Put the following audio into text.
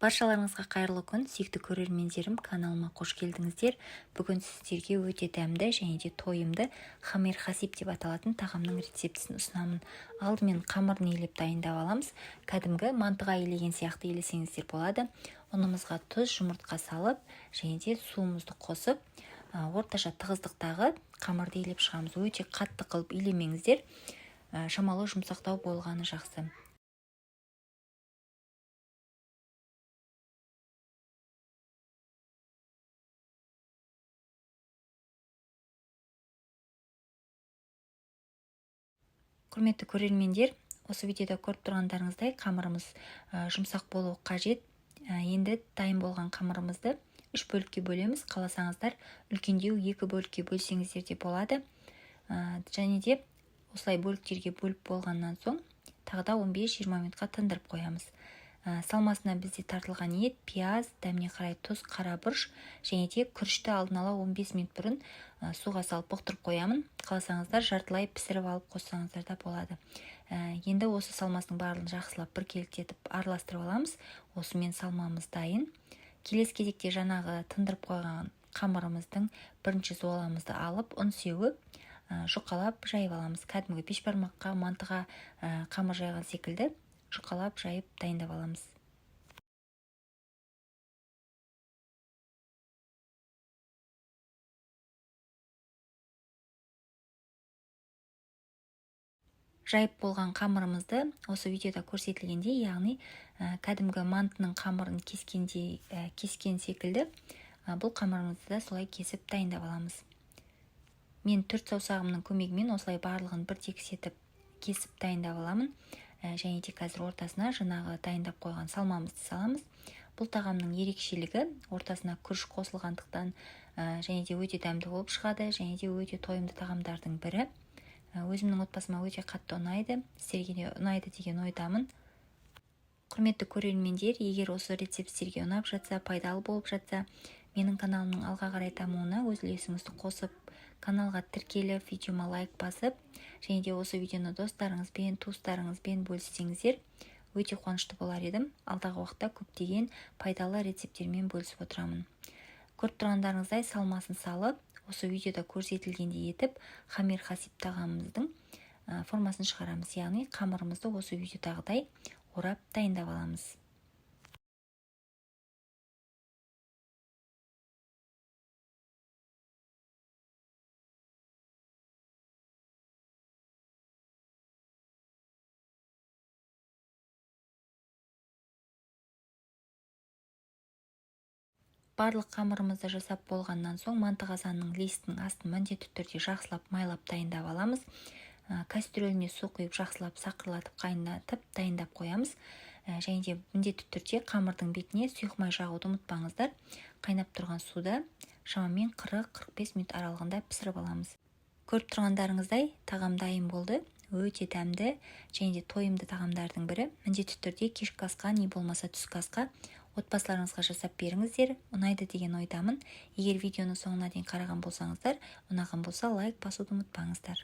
Баршаларыңызға қайырлы күн, сүйікті көрермендерім, каналыма қош келдіңіздер. Бүгін сіздерге өте дәмді және де тойымды хамир хасиб деп аталатын тағамның рецептісін ұсынамын. Алдымен қамырын елеп дайындап аламыз. Кәдімгі мантыға елеген сияқты елесеңіздер болады. Ұнымызға тұз, жұмыртқа салып, және де суымызды қосып, орташа тығыздықтағы қамырды елеп шығамыз. Өте қатты қылып елемеңіздер, шамалы жұмсақтау болғаны жақсы. Құрметті көрермендер, осы видеода көріп тұрғандарыңыздай қамырымыз жұмсақ болуы қажет. Енді дайын болған қамырымызды 3 бөлікке бөлеміз. Қаласаңыздар үлкендеу 2 бөлікке бөлсеңіздер де болады. Және де осылай бөліктерге бөліп болғаннан соң тағы да 15-20 минутқа тындырып қоямыз. Салмасына бізде тартылған ет, пияз, дәміне қарай тұз, қара бұрыш және де күрішті алдын ала 15 минут бұрын суға салып бұқтырып қоямын. Қаласаңыздар жартылай пісіріп алып қоссаңыздар да болады. Енді осы салмасының барлығын жақсылап біркеліктетіп араластырып аламыз. Осымен салмамыз дайын. Келесі кезекте жаңағы тындырып қойған қамырымыздың бірінші зуаламызды алып, ұн сеуіп, жұқалап жайып аламыз. Кәдімгі бешбармаққа, мантыға қамыр жайған секілді жұқалап жайып дайындап аламыз. Жайып болған қамырымызды осы видеода көрсетілгендей, яғни кәдімгі мантының қамырын кескен секілді бұл қамырымызды да солай кесіп дайындап аламыз. Мен 4 саусағымның көмегімен осылай барлығын бір тегіс кесіп дайындап аламын. Және де қазір ортасына жаңағы дайындап қойған салмамызды саламыз. Бұл тағамның ерекшелігі ортасына күріш қосылғандықтан және де өте дәмді болып шығады, және де өте тойымды тағамдардың бірі. Өзімнің отбасыма өте қатты ұнайды, сіздерге де ұнайды деген ойдамын. Құрметті көрермендер, егер осы рецепт сіздерге ұнап жатса, пайдалы болып жатса, менің каналымның алға қарай дамуына өз үлесіңізді қосып, каналға тіркеліп, видеома лайк басып, және де осы видеоны достарыңызбен, туыстарыңызбен бөліссеңіздер, өте қуанышты болар едім. Алдағы уақытта көптеген пайдалы рецептермен бөлісіп отырамын. Көріп тұрғандарыңыздай салмасын салып, осы видеода көрсетілгендей етіп, хамир хасиб тағамымыздың формасын шығарамыз. Яғни қамырымызды осы видеодағыдай орап дайындап аламыз. Барлық қамырымызды жасап болғаннан соң манты қазанның листінің астын міндетті түрде жақсылап майлап дайындап аламыз. Кастрөліне су құйып жақсылап сақырлатып қайнатып дайындап қоямыз. Және де міндетті түрде қамырдың бетіне сұйық май жағуды ұмытпаңыздар. Қайнап тұрған суда шамамен 40-45 минут аралығында пісіріп аламыз. Көріп тұрғандарыңыздай тағам дайын болды. Өте дәмді және де тойымды тағамдардың бірі. Міндетті түрде кешкі асқа не болмаса түскі асқа отбасыларыңызға жасап беріңіздер. Ұнайды деген ойдамын. Егер видеоны соңына дейін қараған болсаңыздар, ұнаған болса лайк басуды ұмытпаңыздар.